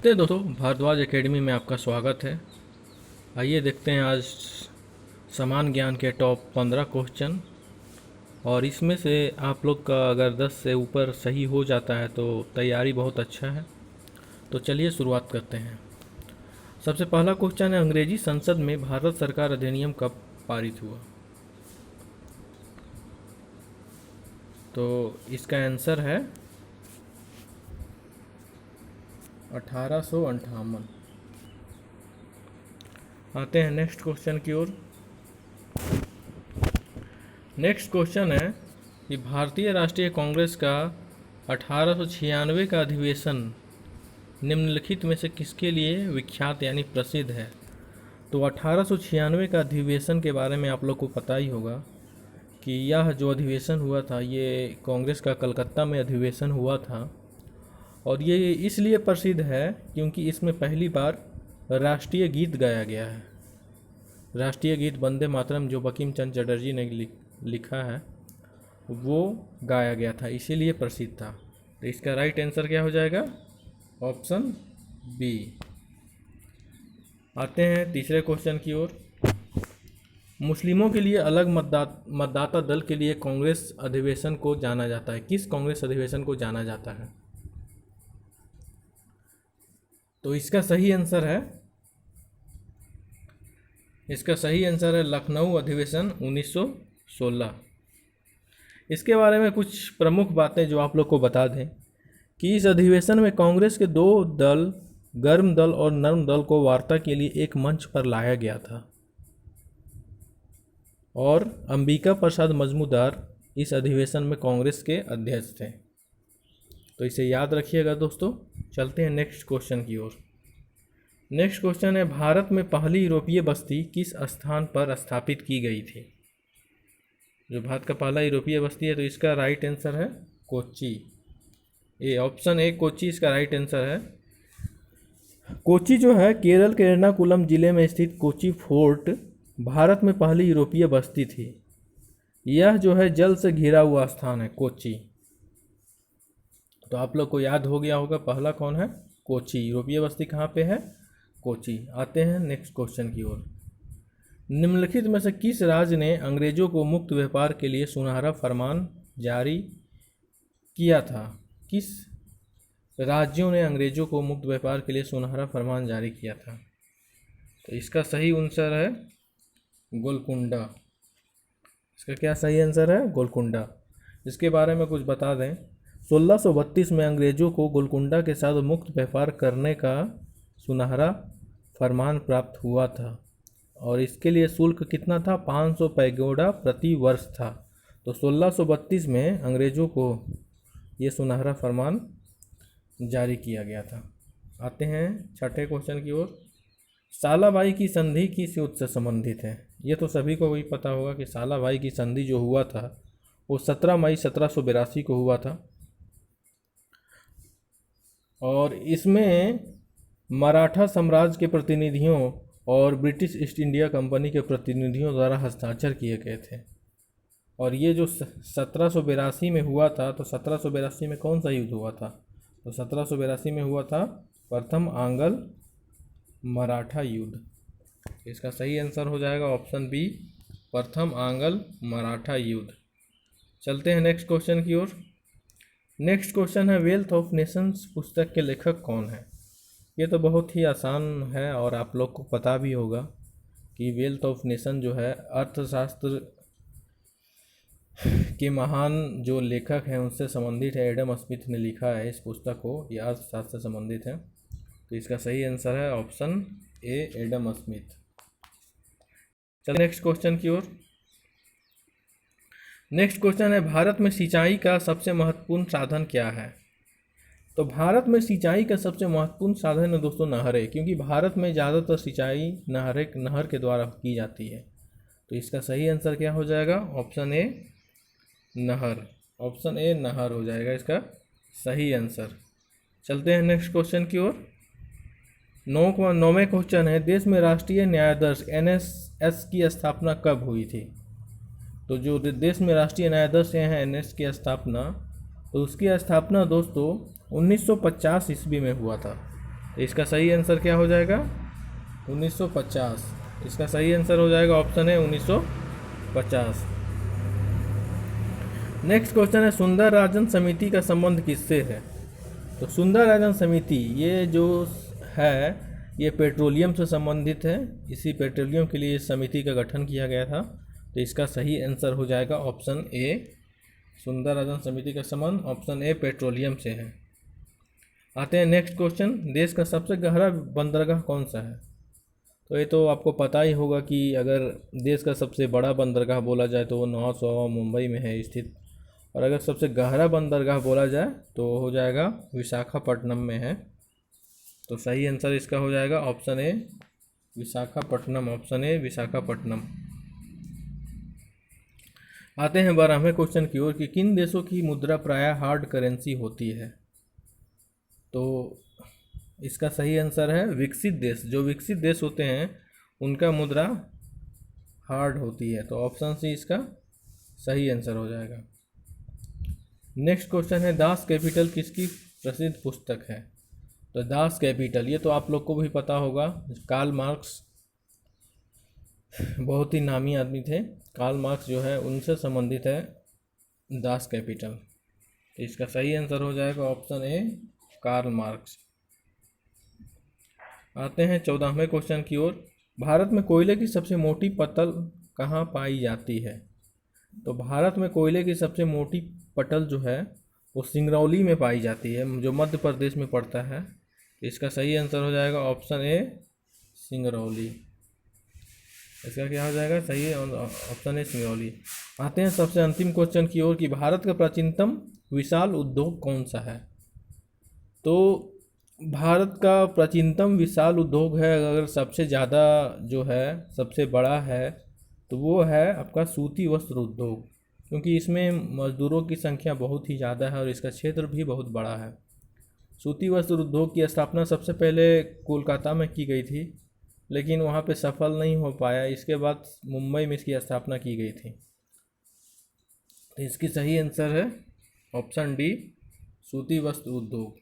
नमस्ते दोस्तों, भारद्वाज एकेडमी में आपका स्वागत है। आइए देखते हैं आज समान ज्ञान के टॉप 15 क्वेश्चन, और इसमें से आप लोग का अगर 10 से ऊपर सही हो जाता है तो तैयारी बहुत अच्छा है। तो चलिए शुरुआत करते हैं। सबसे पहला क्वेश्चन है, अंग्रेजी संसद में भारत सरकार अधिनियम कब पारित हुआ? तो इसका आंसर है 1858। आते हैं नेक्स्ट क्वेश्चन की ओर। नेक्स्ट क्वेश्चन है कि भारतीय राष्ट्रीय कांग्रेस का 1896 का अधिवेशन निम्नलिखित में से किसके लिए विख्यात यानी प्रसिद्ध है? तो 1896 का अधिवेशन के बारे में आप लोग को पता ही होगा कि यह जो अधिवेशन हुआ था ये कांग्रेस का कलकत्ता में अधिवेशन हुआ था, और ये इसलिए प्रसिद्ध है क्योंकि इसमें पहली बार राष्ट्रीय गीत गाया गया है। राष्ट्रीय गीत वंदे मातरम जो बंकिम चंद्र चटर्जी ने लिखा है वो गाया गया था, इसीलिए प्रसिद्ध था। तो इसका राइट आंसर क्या हो जाएगा? Option B. आते हैं तीसरे क्वेश्चन की ओर। मुस्लिमों के लिए अलग मतदाता दल के लिए कांग्रेस अधिवेशन को जाना जाता है। किस कांग्रेस अधिवेशन को जाना जाता है? तो इसका सही आंसर है लखनऊ अधिवेशन 1916। इसके बारे में कुछ प्रमुख बातें जो आप लोग को बता दें कि इस अधिवेशन में कांग्रेस के दो दल, गर्म दल और नर्म दल को वार्ता के लिए एक मंच पर लाया गया था, और अंबिका प्रसाद मजूमदार इस अधिवेशन में कांग्रेस के अध्यक्ष थे। तो इसे याद रखिएगा दोस्तों। चलते हैं नेक्स्ट क्वेश्चन की ओर। नेक्स्ट क्वेश्चन है, भारत में पहली यूरोपीय बस्ती किस स्थान पर स्थापित की गई थी? जो भारत का पहला यूरोपीय बस्ती है तो इसका राइट आंसर है कोच्चि। ऑप्शन ए कोच्चि इसका राइट आंसर है। कोच्चि जो है केरल के एर्नाकुलम जिले में स्थित कोच्चि फोर्ट भारत में पहली यूरोपीय बस्ती थी। यह जो है जल से घिरा हुआ स्थान है कोच्चि। तो आप लोग को याद हो गया होगा, पहला कौन है? कोच्चि। यूरोपीय बस्ती कहाँ पे है? कोच्चि। आते हैं नेक्स्ट क्वेश्चन की ओर। निम्नलिखित में से किस राज्य ने अंग्रेजों को मुक्त व्यापार के लिए सुनहरा फरमान जारी किया था? किस राज्यों ने अंग्रेजों को मुक्त व्यापार के लिए सुनहरा फरमान जारी किया था? तो इसका सही आंसर है गोलकुंडा। इसका क्या सही आंसर है? गोलकुंडा। इसके बारे में कुछ बता दें, 1632 में अंग्रेजों को गोलकुंडा के साथ मुक्त व्यापार करने का सुनहरा फरमान प्राप्त हुआ था, और इसके लिए शुल्क कितना था? 500 पैगोडा प्रति वर्ष था। तो 1632 में अंग्रेजों को ये सुनहरा फरमान जारी किया गया था। आते हैं छठे क्वेश्चन की ओर। सालाबाई की संधि किस युद्ध से संबंधित है? ये तो सभी को भी पता होगा कि सालाबाई की संधि जो हुआ था वो 17 मई 1782 को हुआ था, और इसमें मराठा साम्राज्य के प्रतिनिधियों और ब्रिटिश ईस्ट इंडिया कंपनी के प्रतिनिधियों द्वारा हस्ताक्षर किए गए थे। और ये जो 1782 में हुआ था, तो 1782 में कौन सा युद्ध हुआ था? तो 1782 में हुआ था प्रथम आंग्ल मराठा युद्ध। इसका सही आंसर हो जाएगा ऑप्शन बी, प्रथम आंग्ल मराठा युद्ध। चलते हैं नेक्स्ट क्वेश्चन की ओर। नेक्स्ट क्वेश्चन है, वेल्थ ऑफ नेशंस पुस्तक के लेखक कौन है? ये तो बहुत ही आसान है और आप लोग को पता भी होगा कि वेल्थ ऑफ नेशन जो है अर्थशास्त्र के महान जो लेखक हैं उनसे संबंधित है। एडम स्मिथ ने लिखा है इस पुस्तक को, यह अर्थशास्त्र से संबंधित है। तो इसका सही आंसर है ऑप्शन ए, एडम स्मिथ। चलिए नेक्स्ट क्वेश्चन की ओर। नेक्स्ट क्वेश्चन है, भारत में सिंचाई का सबसे महत्वपूर्ण साधन क्या है? तो भारत में सिंचाई का सबसे महत्वपूर्ण साधन है दोस्तों नहरें, क्योंकि भारत में ज़्यादातर सिंचाई नहर के द्वारा की जाती है। तो इसका सही आंसर क्या हो जाएगा? ऑप्शन ए, नहर। ऑप्शन ए, नहर हो जाएगा इसका सही आंसर। चलते हैं नेक्स्ट क्वेश्चन की ओर। 9वां क्वेश्चन है, देश में राष्ट्रीय न्यायाधीश NSS की स्थापना कब हुई थी? तो जो देश में राष्ट्रीय न्यायाधीश हैं NS की स्थापना, तो उसकी स्थापना दोस्तों 1950 ईस्वी में हुआ था। तो इसका सही आंसर क्या हो जाएगा? 1950। इसका सही आंसर हो जाएगा ऑप्शन है 1950। नेक्स्ट क्वेश्चन है, सुंदर राजन समिति का संबंध किससे है? तो सुंदर राजन समिति ये जो है ये पेट्रोलियम से संबंधित है। इसी पेट्रोलियम के लिए इस समिति का गठन किया गया था। तो इसका सही आंसर हो जाएगा ऑप्शन ए, सुंदर राजन समिति का संबंध ऑप्शन ए पेट्रोलियम से है। आते हैं नेक्स्ट क्वेश्चन, देश का सबसे गहरा बंदरगाह कौन सा है? तो ये तो आपको पता ही होगा कि अगर देश का सबसे बड़ा बंदरगाह बोला जाए तो वो नौसवा मुंबई में है स्थित, और अगर सबसे गहरा बंदरगाह बोला जाए तो हो जाएगा विशाखापट्टनम में है। तो सही आंसर इसका हो जाएगा option A Visakhapatnam, option A Visakhapatnam. आते हैं 12वें क्वेश्चन की ओर कि किन देशों की मुद्रा प्रायः हार्ड करेंसी होती है? तो इसका सही आंसर है विकसित देश। जो विकसित देश होते हैं उनका मुद्रा हार्ड होती है। तो ऑप्शन सी इसका सही आंसर हो जाएगा। नेक्स्ट क्वेश्चन है, दास कैपिटल किसकी प्रसिद्ध पुस्तक है? तो दास कैपिटल ये तो आप लोग को भी पता होगा, कार्ल मार्क्स बहुत ही नामी आदमी थे। कार्ल मार्क्स जो है उनसे संबंधित है दास कैपिटल। तो इसका सही आंसर हो जाएगा ऑप्शन ए कार्ल मार्क्स। आते हैं 14वें क्वेश्चन की ओर, भारत में कोयले की सबसे मोटी पटल कहाँ पाई जाती है? तो भारत में कोयले की सबसे मोटी पटल जो है वो सिंगरौली में पाई जाती है, जो मध्य प्रदेश में पड़ता है। इसका सही आंसर हो जाएगा ऑप्शन ए सिंगरौली। इसका क्या हो जाएगा? सही ऑप्शन ए सिंगरौली। आते हैं सबसे अंतिम क्वेश्चन की ओर कि भारत का प्राचीनतम विशाल उद्योग कौन सा है? तो भारत का प्राचीनतम विशाल उद्योग है, अगर सबसे ज़्यादा जो है सबसे बड़ा है तो वो है आपका सूती वस्त्र उद्योग, क्योंकि इसमें मजदूरों की संख्या बहुत ही ज़्यादा है और इसका क्षेत्र भी बहुत बड़ा है। सूती वस्त्र उद्योग की स्थापना सबसे पहले कोलकाता में की गई थी, लेकिन वहाँ पे सफल नहीं हो पाया। इसके बाद मुंबई में इसकी स्थापना की गई थी। तो इसकी सही आंसर है ऑप्शन डी सूती वस्त्र उद्योग।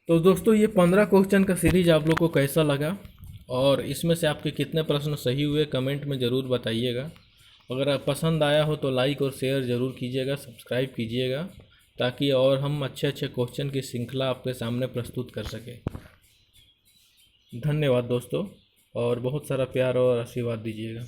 तो दोस्तों ये 15 क्वेश्चन का सीरीज आप लोग को कैसा लगा और इसमें से आपके कितने प्रश्न सही हुए कमेंट में ज़रूर बताइएगा। अगर आप पसंद आया हो तो लाइक और शेयर ज़रूर कीजिएगा, सब्सक्राइब कीजिएगा, ताकि और हम अच्छे अच्छे क्वेश्चन की श्रृंखला आपके सामने प्रस्तुत कर सकें। धन्यवाद दोस्तों, और बहुत सारा प्यार और आशीर्वाद दीजिएगा।